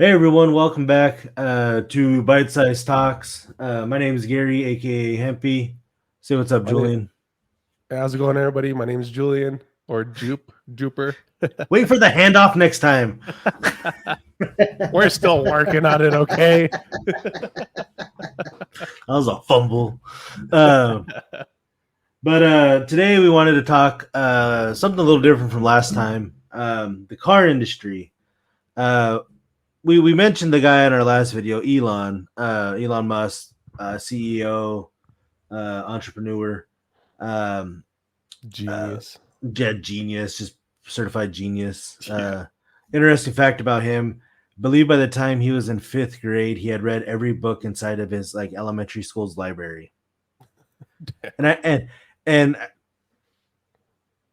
Hey everyone, welcome back to ByteSized Talks. My name is Gary, aka Hempy. Say what's up, My name, Julian. how's it going, everybody? My name is Julian or Juper. Wait for the handoff next time. We're still working on it, okay? That was a fumble. Uh, but today we wanted to talk something a little different from last time. The car industry. Uh, we mentioned the guy in our last video, Elon Musk, CEO, entrepreneur. Um, uh, Genius. Dead genius, just certified genius. Yeah. Interesting fact about him. I believe by the time he was in fifth grade, he had read every book inside of his like elementary school's library. And I and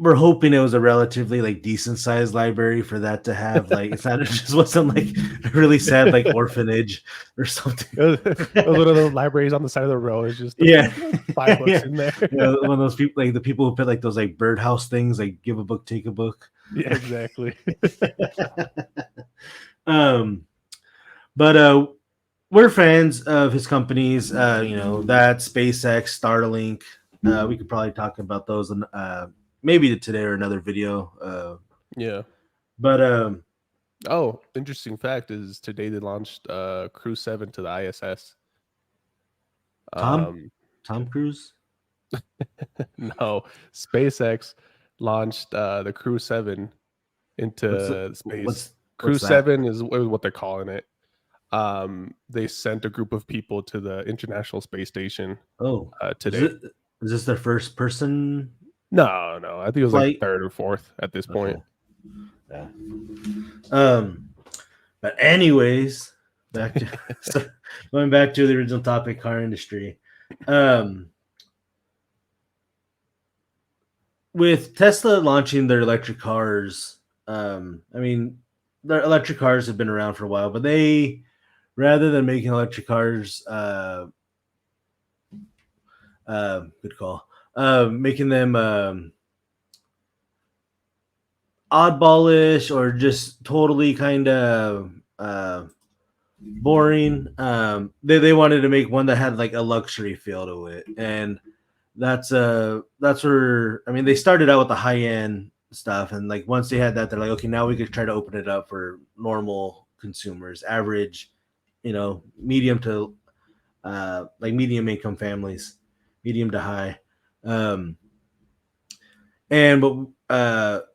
we're hoping it was a relatively like decent sized library for that to have like it's not it just wasn't like a really sad like orphanage or something. One of those libraries on the side of the road is just Yeah. five books Yeah. in there. You know, one of those people like the people who put like those like birdhouse things, like give a book, take a book. Yeah, exactly. um but we're fans of his companies, that SpaceX, Starlink. We could probably talk about those in, maybe today or another video. Yeah. But Oh, interesting fact is today they launched Crew 7 to the ISS. Tom Um, Tom Cruise. no, SpaceX launched the Crew 7 What's into space. Crew what's that? 7 is what they're calling it. They sent a group of people to the International Space Station Oh, is today. it is this their first person No, I think it was like flight? third or fourth at this point. Okay, yeah. Um, but anyways, back to so going back to the original topic, car industry. Um, with Tesla launching their electric cars, I mean, their electric cars have been around for a while, but they, rather than making electric cars, good call, making them oddballish or just totally kind of boring. They wanted to make one that had like a luxury feel to it, and that's where I mean they started out with the high end stuff, and like once they had that, they're like, okay, now we could try to open it up for normal consumers, average, medium to like medium income families, medium to high, um, and but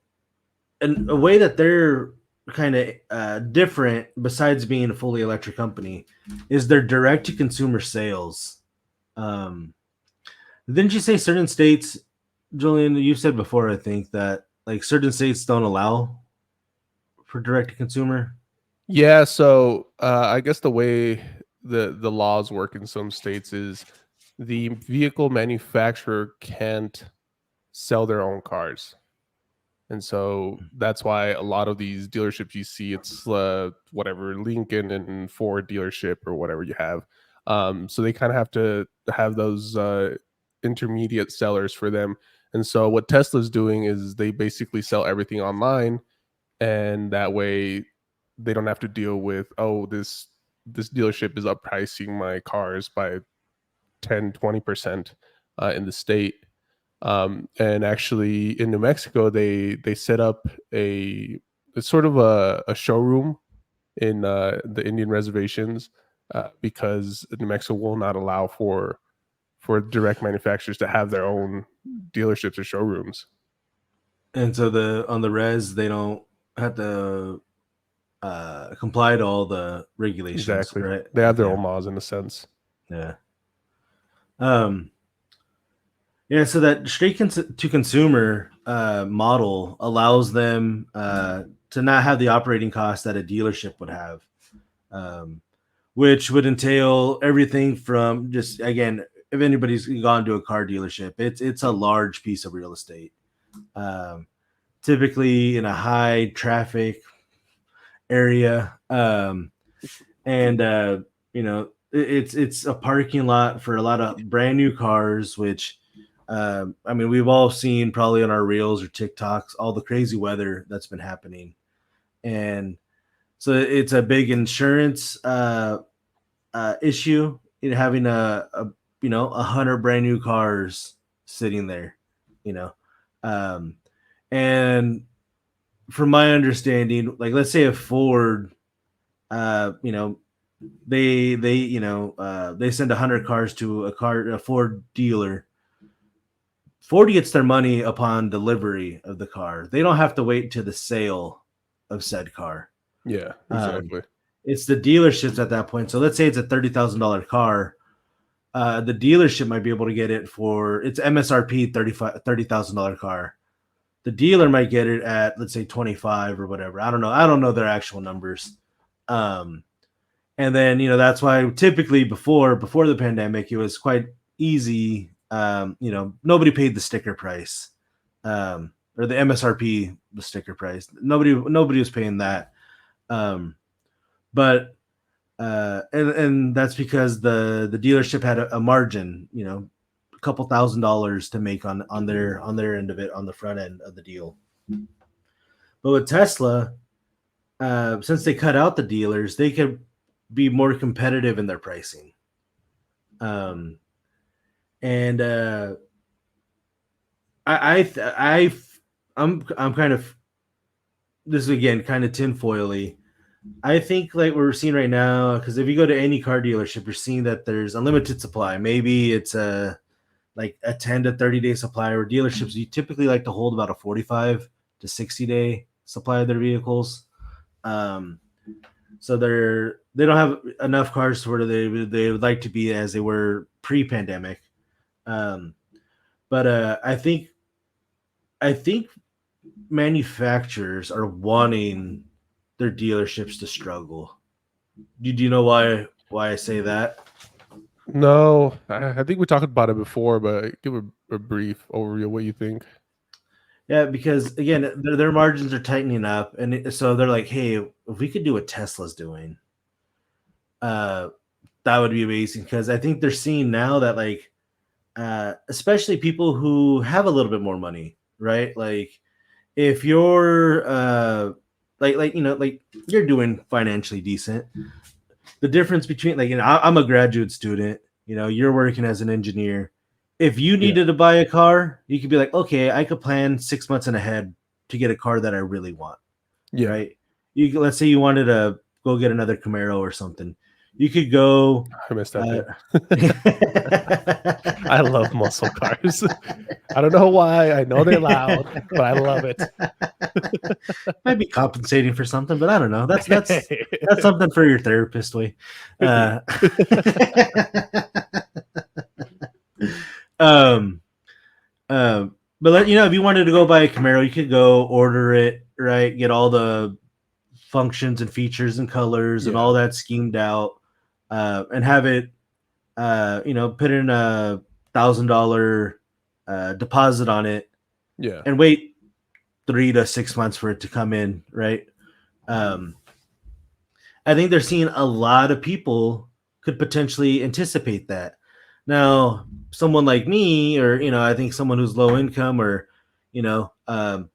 and a way that they're kind of different besides being a fully electric company is their direct to consumer sales. Um, Didn't you say certain states, Julian? You've said before, I think, that like certain states don't allow for direct to consumer. Yeah, so I guess the way the laws work in some states is the vehicle manufacturer can't sell their own cars. And so that's why a lot of these dealerships you see, it's whatever Lincoln and Ford dealership or whatever you have. So they kind of have to have those intermediate sellers for them. And so what Tesla's doing is they basically sell everything online, and that way they don't have to deal with, oh, this dealership is uppricing my cars by 10-20% in the state. And actually in New Mexico, they set up it's sort of a showroom in the Indian reservations because New Mexico will not allow for direct manufacturers to have their own dealerships or showrooms. And so the on the res they don't have to comply to all the regulations, Exactly, right? they have their Okay, own laws in a sense. yeah. Um, yeah, so that to consumer model allows them to not have the operating costs that a dealership would have, um, which would entail everything from just again, if anybody's gone to a car dealership, it's a large piece of real estate, um, typically in a high traffic area, and it's a parking lot for a lot of brand new cars, which I mean we've all seen probably on our reels or TikToks all the crazy weather that's been happening, and So it's a big insurance issue in having a you know 100 brand new cars sitting there, you know, um, and from my understanding, like let's say a Ford, you know, they send 100 cars to a Ford dealer. Ford gets their money upon delivery of the car. They don't have to wait to the sale of said car. Yeah, Um, exactly. it's the dealerships at that point. So let's say it's a $30,000 car. The dealership might be able to get it for its MSRP $30,000 car. The dealer might get it at let's say 25 or whatever. I don't know. I don't know their actual numbers. Um, and then that's why typically before the pandemic it was quite easy. Nobody paid the sticker price, or the MSRP, the sticker price. Nobody was paying that. Um, but and that's because the dealership had a margin, a couple $1,000s to make on their end of it, on the front end of the deal. But with Tesla, since they cut out the dealers, they could be more competitive in their pricing. Um, and I I'm kind of, this is again kind of tinfoily. I think like what we're seeing right now, because if you go to any car dealership, you're seeing that there's unlimited supply. Maybe it's a 10 to 30 day supply, or dealerships you typically like to hold about a 45 to 60 day supply of their vehicles. Um, so they don't have enough cars to where they would like to be as they were pre-pandemic. Um, but I think manufacturers are wanting their dealerships to struggle. Do you know why I say that? No, I think we talked about it before, but give a brief overview of what you think. Yeah, because again, their margins are tightening up, and so they're like, "Hey, if we could do what Tesla's doing, uh, that would be amazing." Because I think they're seeing now that like, especially people who have a little bit more money, right? Like, if you're like you're doing financially decent, the difference between like I'm a graduate student, you're working as an engineer. If you Yeah, needed to buy a car, you could be like, okay, I could plan 6 months in ahead to get a car that I really want, yeah, right? Let's say you wanted to go get another Camaro or something, you could go. I miss that Uh, thing. I love muscle cars. I don't know why. I know they're loud, but I love it. Might be compensating for something, but I don't know. That's something for your therapist way. Could be. Uh, um, but if you wanted to go buy a Camaro, you could go order it, right? Get all the functions and features and colors and Yeah, all that schemed out, and have it, put in a $1,000 deposit on it, yeah, and wait 3 to 6 months for it to come in, right? Um, I think they're seeing a lot of people could potentially anticipate that. Now, someone like me, or I think someone who's low income, or you know, um,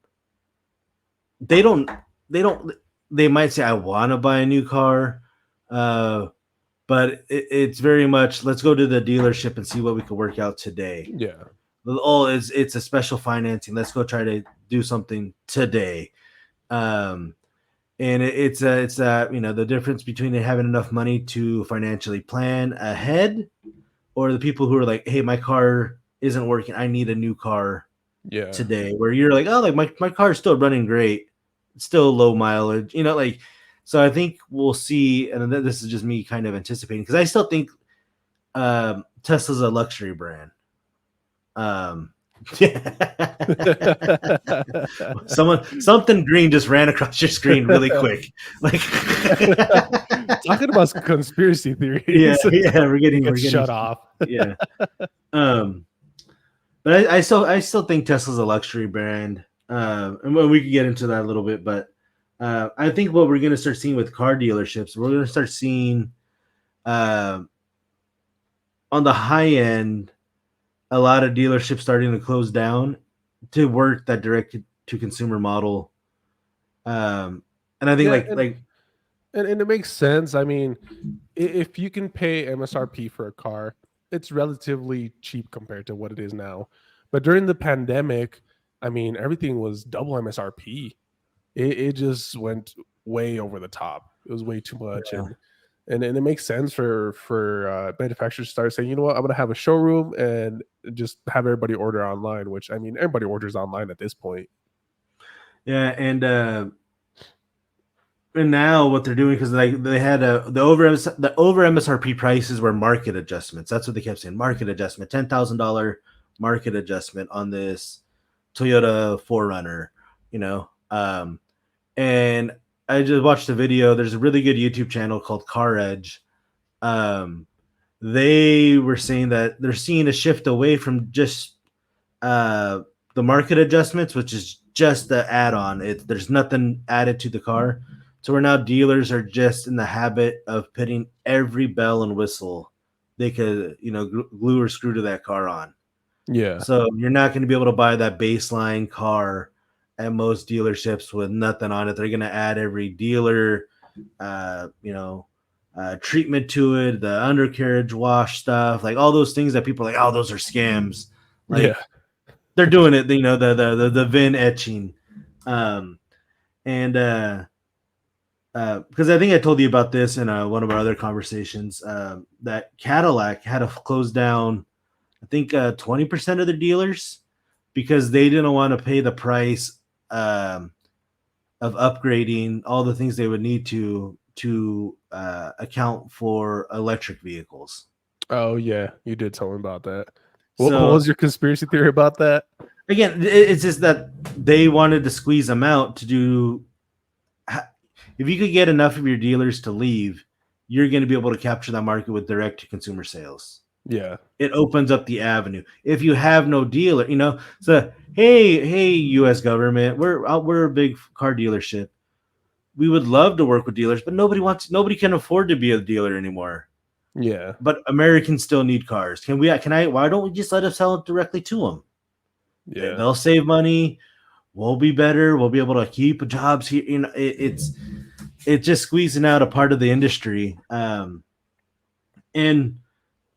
they don't, they don't, they might say, "I want to buy a new car," uh, but it's very much, let's go to the dealership and see what we can work out today. yeah, Oh, it's a special financing. Let's go try to do something today. Um, and it's the difference between having enough money to financially plan ahead, or the people who are like, hey, my car isn't working, I need a new car yeah. today, where you're like, oh, like my car is still running great, it's still low mileage, like. So I think we'll see, and this is just me kind of anticipating, because I still think Tesla's a luxury brand. um Something green just ran across your screen really quick. Like, Talking about conspiracy yeah, theories, yeah, we're it getting, gets shut off. yeah. Um, but I still think Tesla's a luxury brand. And we could get into that a little bit, but I think what we're gonna start seeing with car dealerships, we're gonna start seeing uh, on the high end, a lot of dealerships starting to close down to work that direct to consumer model. And I think Yeah, like and like And it makes sense. I mean, if you can pay MSRP for a car, it's relatively cheap compared to what it is now. But during the pandemic, I mean, everything was double MSRP. It just went way over the top. It was way too much, Yeah. and it makes sense for manufacturers to start saying, you know what, I'm gonna have a showroom and just have everybody order online. Which, I mean, everybody orders online at this point. Yeah, and now what they're doing, because like they had the over MSRP prices were market adjustments. That's what they kept saying. Market adjustment, $10,000 market adjustment on this Toyota Forerunner. You know, and I just watched a video. There's a really good YouTube channel called Car Edge. Um, they were saying that they're seeing a shift away from just uh, the market adjustments, which is just the add-on. There's nothing added to the car. So where now dealers are just in the habit of putting every bell and whistle they could, glue or screw to that car on. Yeah, So you're not going to be able to buy that baseline car at most dealerships with nothing on it. They're going to add every dealer, uh, you know, treatment to it, the undercarriage wash stuff, like all those things that people are like, oh, those are scams. yeah, Like they're doing it, the VIN etching, um, and because I think I told you about this in one of our other conversations, that Cadillac had to close down, I think 20% of their dealers because they didn't want to pay the price um, of upgrading all the things they would need to account for electric vehicles. oh yeah, you did tell me about that. What So was your conspiracy theory about that? again, it's just that they wanted to squeeze them out to do. If you could get enough of your dealers to leave, you're going to be able to capture that market with direct to consumer sales. Yeah, It opens up the avenue. If you have no dealer, so hey, U.S. government, we're a big car dealership. We would love to work with dealers, but nobody can afford to be a dealer anymore. yeah, But Americans still need cars. Why don't we just let us sell it directly to them? yeah, They'll save money. We'll be better. We'll be able to keep jobs here. It's just squeezing out a part of the industry. And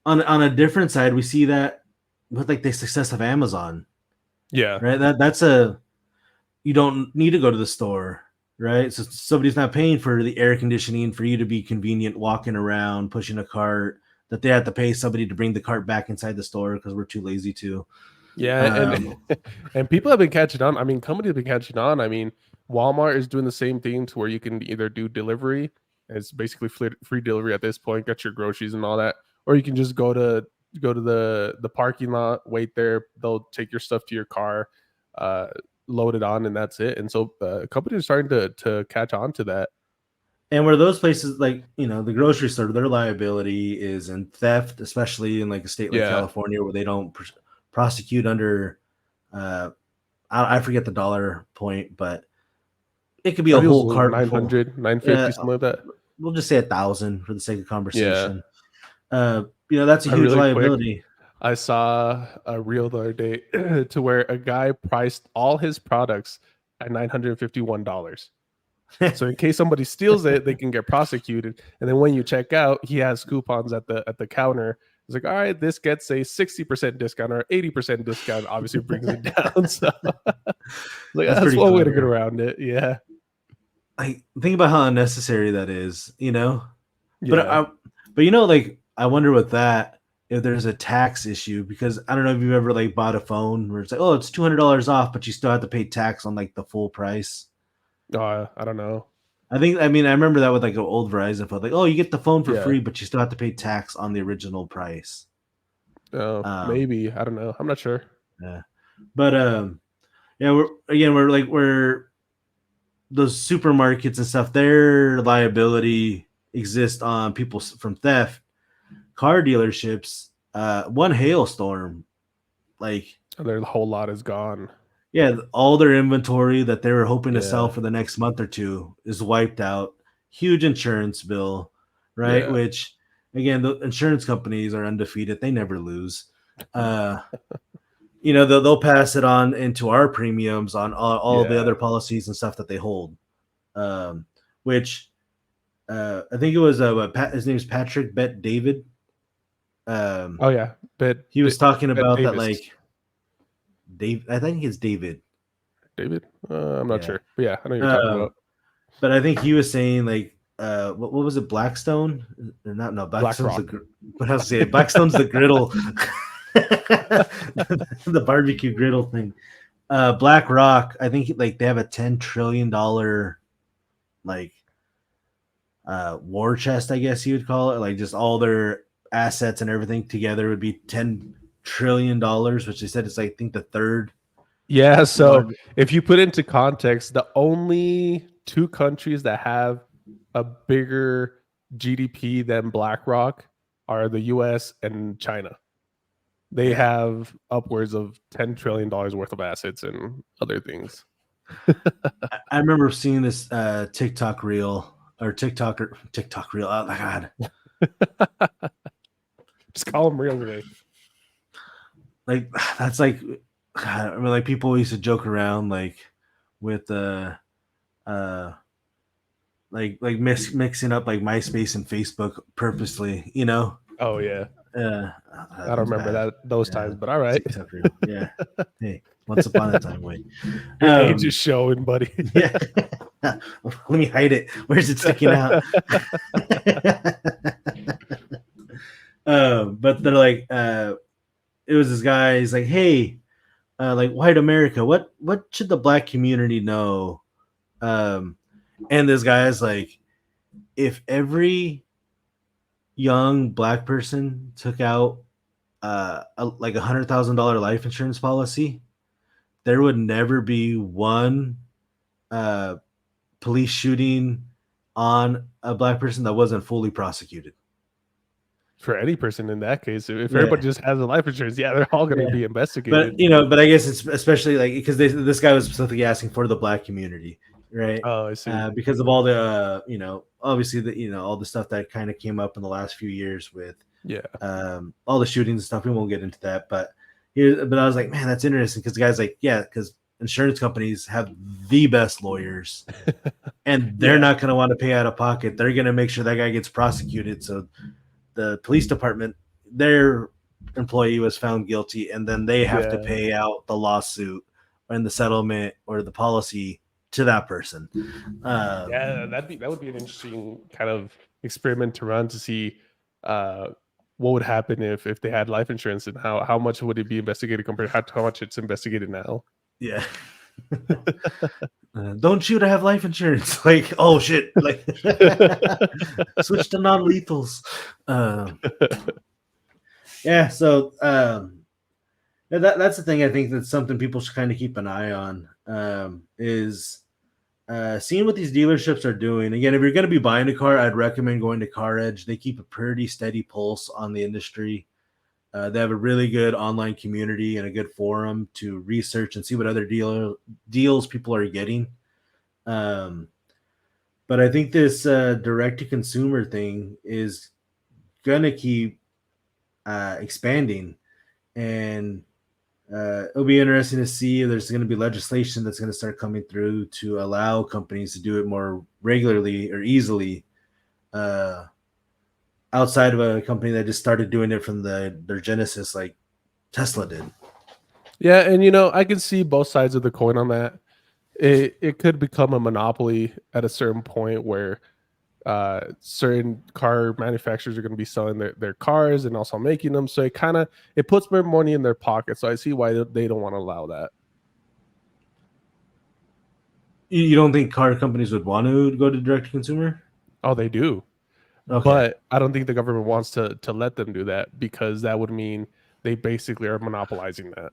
on a different side, we see that with like the success of Amazon, yeah, right? That's a you don't need to go to the store, right? So somebody's not paying for the air conditioning for you to be convenient walking around pushing a cart that they have to pay somebody to bring the cart back inside the store because we're too lazy to. yeah, and Um, and people have been catching on. I mean, companies have been catching on. I mean, Walmart is doing the same thing to where you can either do delivery, it's basically free delivery at this point, get your groceries and all that, or you can just go to the parking lot, wait there. They'll take your stuff to your car, uh, load it on, and that's it. And so companies are starting to catch on to that. and where those places like the grocery store, their liability is in theft, especially in like a state like Yeah, California where they don't prosecute under uh, I forget the dollar point, but it could be I a think it was whole like cart full. 900, Uh, 950, something like that. we'll just say 1,000 for the sake of Yeah, conversation. That's a huge really quick. liability. I saw a reel the other day to where a guy priced all his products at $951. So in case somebody steals it, they can get prosecuted. And then when you check out, he has coupons at the counter. It's like, all right, this gets a 60% discount or 80% discount. Obviously brings it down. So like That's that's pretty one way to get clever. around it. Yeah. Like think about how unnecessary that is. But Yeah. like I wonder with that if there's a tax issue because I don't know if you've ever like bought a phone where it's like, oh, it's $200 off, but you still have to pay tax on like the full price. I don't know. I remember that with like an old Verizon phone, like, oh, you get the phone for Yeah. free, but you still have to pay tax on the original price. Oh, Um, maybe. I don't know. I'm not sure. yeah, but yeah, we're those supermarkets and stuff. Their liability exists on people from theft. Car dealerships, one hailstorm, like Their whole lot is gone. yeah, all their inventory that they were hoping to sell Yeah. for the next month or two is wiped out. Huge insurance bill, right? Yeah. Which again, the insurance companies are undefeated; they never lose. Uh, they'll pass it on into our premiums on all the Yeah. other policies and stuff that they hold, um, which. I think it was his name's Patrick Bet David. Um, Oh yeah, he was talking Bet about that Davis. like Dave. I think it's David. David. I'm not Yeah. sure, but yeah, I know what you're talking Um, about. but I think he was saying like what was it, Blackstone? Or not, no, Blackstone's the BlackRock. what else say Blackstone's the griddle. The barbecue griddle thing. Black Rock, I think like they have a $10 trillion like war chest, I guess you would call it. Like just all their assets and everything together would be $10 trillion, which they said is I think the third Yeah, so large. if you put into context, the only two countries that have a bigger GDP than BlackRock are the US and China. They Yeah. have upwards of $10 trillion worth of assets and other things. I remember seeing this TikTok reel or TikTok reel. Oh my god. Just call them real today. Like that's like I mean like people used to joke around like with uh mixing up like MySpace and Facebook purposely, you know. Oh yeah. Uh, I don't those remember bad. those Yeah, times, but all right. TikTok reel. Yeah. Hey, once upon a time, wait. Your age is Um, showing, buddy. yeah. Let me hide it. Where's it sticking out? But they're like, it was this guy. He's like, hey, like white America, what should the black community know? Um, and this guy is like, if every young black person took out like $100,000 life insurance policy, there would never be one uh, police shooting on a black person that wasn't fully prosecuted. For any person in that case, if Yeah, everybody just has a life insurance, yeah, they're all going to yeah. be But investigated. but I guess it's especially like because this guy was specifically asking for the black community, right? Oh, I see. Because of all the obviously the all the stuff that kind of came up in the last few years with Yeah. all the shootings and stuff. We won't get into that, but I was like, man, that's interesting because the guy's like, yeah, because insurance companies have the best lawyers, and they're Yeah. not going to want to pay out of pocket. They're going to make sure that guy gets prosecuted. So the police department, their employee was found guilty, and then they have to Yeah. pay out the lawsuit and the settlement or the policy to that person. Yeah, that would be an interesting kind of experiment to run to see uh what would happen if they had life insurance and how much would it be investigated compared to how much it's investigated now. Yeah. Don't shoot. I have life insurance. Like, oh shit! Like, switch to non-lethals. Yeah. So that's the thing. I think that's something people should kind of keep an eye on. Is seeing what these dealerships are doing. Again, if you're going to be buying a car, I'd recommend going to Car Edge. They keep a pretty steady pulse on the industry. They have a really good online community and a good forum to research and see what other deals people are getting. Um, but I think this direct to consumer thing is gonna keep expanding, and it'll be interesting to see if there's going to be legislation that's going to start coming through to allow companies to do it more regularly or easily. Uh, Outside of a company that just started doing it from their genesis, like Tesla did. Yeah, and I can see both sides of the coin on that. It could become a monopoly at a certain point where certain car manufacturers are going to be selling their cars and also making them, so it puts more money in their pocket. So I see why they don't want to allow that. You don't think car companies would want to go to direct to consumer? Oh, they do, Okay. but I don't think the government wants to let them do that because that would mean they basically are monopolizing that.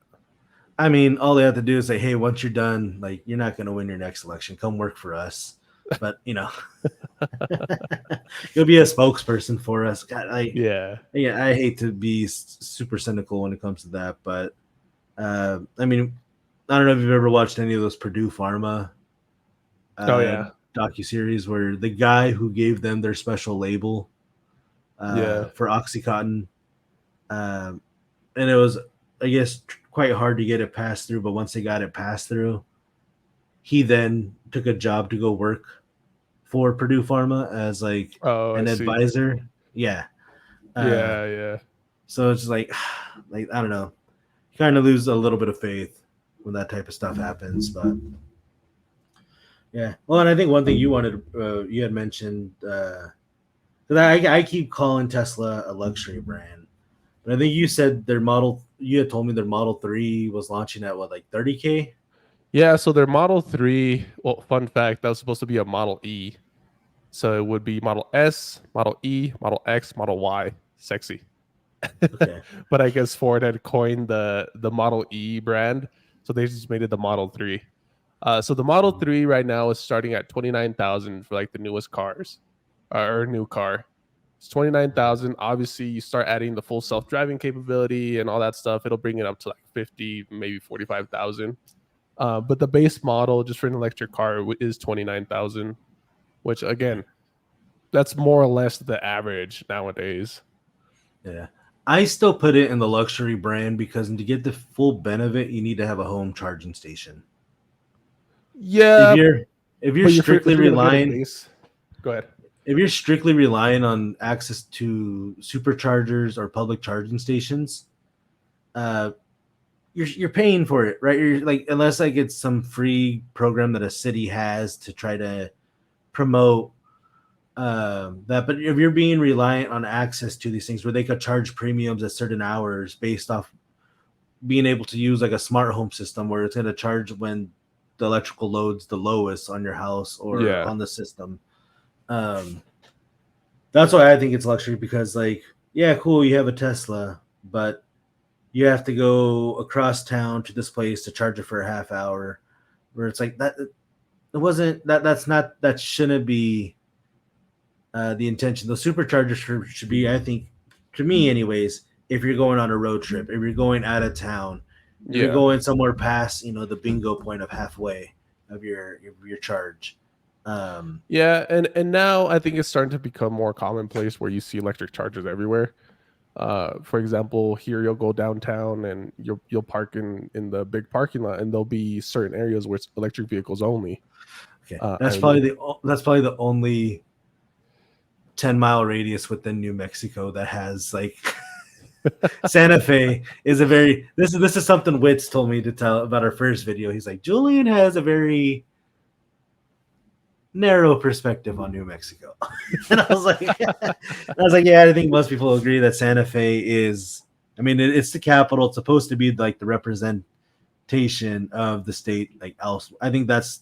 I mean, all they have to do is say, "Hey, once you're done, like you're not going to win your next election. Come work for us." But you'll be a spokesperson for us. God, Yeah, yeah, I hate to be super cynical when it comes to that, but I mean, I don't know if you've ever watched any of those Purdue Pharma oh uh, yeah, docu series where the guy who gave them their special label yeah, for OxyContin, um, and it was, I guess, quite hard to get it passed through. But once they got it passed through, he then took a job to go work for Purdue Pharma as like Oh, I an see. advisor. Yeah. Uh, Yeah, yeah. so it's like I don't know, you kind of lose a little bit of faith when that type of stuff happens. But yeah, well, and I think one thing you had mentioned, because I keep calling Tesla a luxury brand, but I think you said you had told me their Model 3 was launching at what, like 30K? Yeah, so their Model 3, well, fun fact, that was supposed to be a Model E. So it would be Model S, Model E, Model X, Model Y. Sexy. Okay. But I guess Ford had coined the Model E brand, so they just made it the Model 3. So the Model 3 right now is starting at 29,000 for like the newest cars, or new car. It's 29,000. Obviously, you start adding the full self-driving capability and all that stuff, it'll bring it up to like 50, maybe 45,000. But the base model just for an electric car is 29,000, which again, that's more or less the average nowadays. Yeah. I still put it in the luxury brand because to get the full benefit, you need to have a home charging station. If Yeah, you're if you're but strictly if you're gonna get a relying base, go ahead. if you're strictly relying on access to superchargers or public charging stations, uh, you're paying for it, right? You're like, unless like it's some free program that a city has to try to promote that. But if you're being reliant on access to these things where they could charge premiums at certain hours based off being able to use like a smart home system where it's going to charge when the electrical load's the lowest on your house or Yeah, on the system. Um, that's why I think it's luxury because, like, yeah, cool, you have a Tesla, but you have to go across town to this place to charge it for a half hour. Where it's like that, it wasn't that. That's not that shouldn't be the intention. The superchargers should be, I think, to me, anyways. If you're going on a road trip, if you're going out of town, if you're yeah. going somewhere past, the bingo point of halfway of your charge. Um, Yeah, and now I think it's starting to become more commonplace where you see electric chargers everywhere. For example, here you'll go downtown and you'll park in the big parking lot, and there'll be certain areas where it's electric vehicles only. okay, I mean, that's probably the only 10-mile radius within New Mexico that has like Santa Fe is a very this is something Wits told me to tell about our first video. He's like, Julian has a very narrow perspective on New Mexico. And yeah, I think most people agree that Santa Fe is, I mean, it's the capital. It's supposed to be like the representation of the state. Like else, I think that's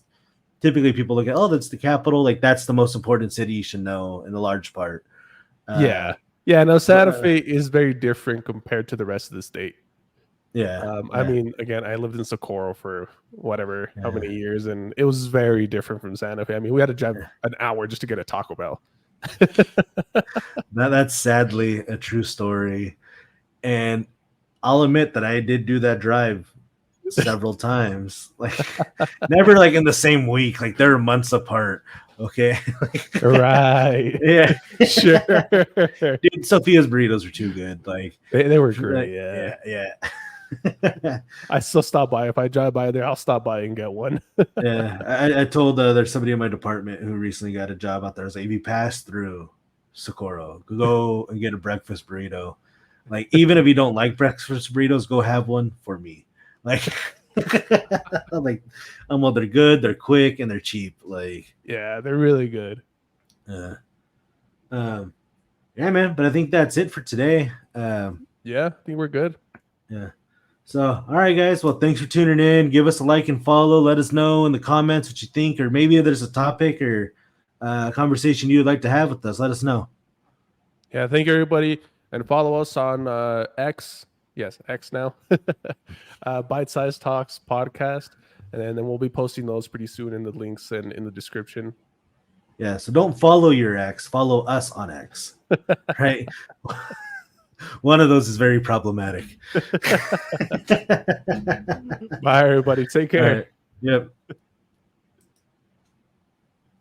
typically people look at, oh, that's the capital. Like that's the most important city you should know in a large part. yeah, Uh, yeah. No, Santa but Fe is very different compared to the rest of the state. yeah, I yeah, mean, again, I lived in Socorro for whatever, how yeah, many years, and it was very different from Santa Fe. I mean, we had to drive yeah. an hour just to get a Taco Bell. That's sadly a true story. And I'll admit that I did do that drive several times. Like never like in the same week. Like they're months apart. Okay. Right. Yeah. Sure. Dude, Sophia's burritos are too good. They were great. Yeah. yeah, yeah. I still stop by. If I drive by there, I'll stop by and get one. Yeah. I told there's somebody in my department who recently got a job out there. I was like, if you pass through Socorro, go and get a breakfast burrito. Like, even if you don't like breakfast burritos, go have one for me. Like, I'm like, well, they're good, they're quick, and they're cheap. Like, Yeah, they're really good. uh, um, yeah, man. But I think that's it for today. Yeah, I think we're good. Yeah. So, all right, guys. Well, thanks for tuning in. Give us a like and follow. Let us know in the comments what you think, or maybe if there's a topic or a conversation you'd like to have with us. Let us know. Yeah, thank you, everybody. And follow us on X. Yes, X now. ByteSized Talks podcast. And then we'll be posting those pretty soon in the links and in the description. Yeah. So don't follow your ex. Follow us on X. Right. One of those is very problematic. Bye, everybody. Take All care. right. Yep.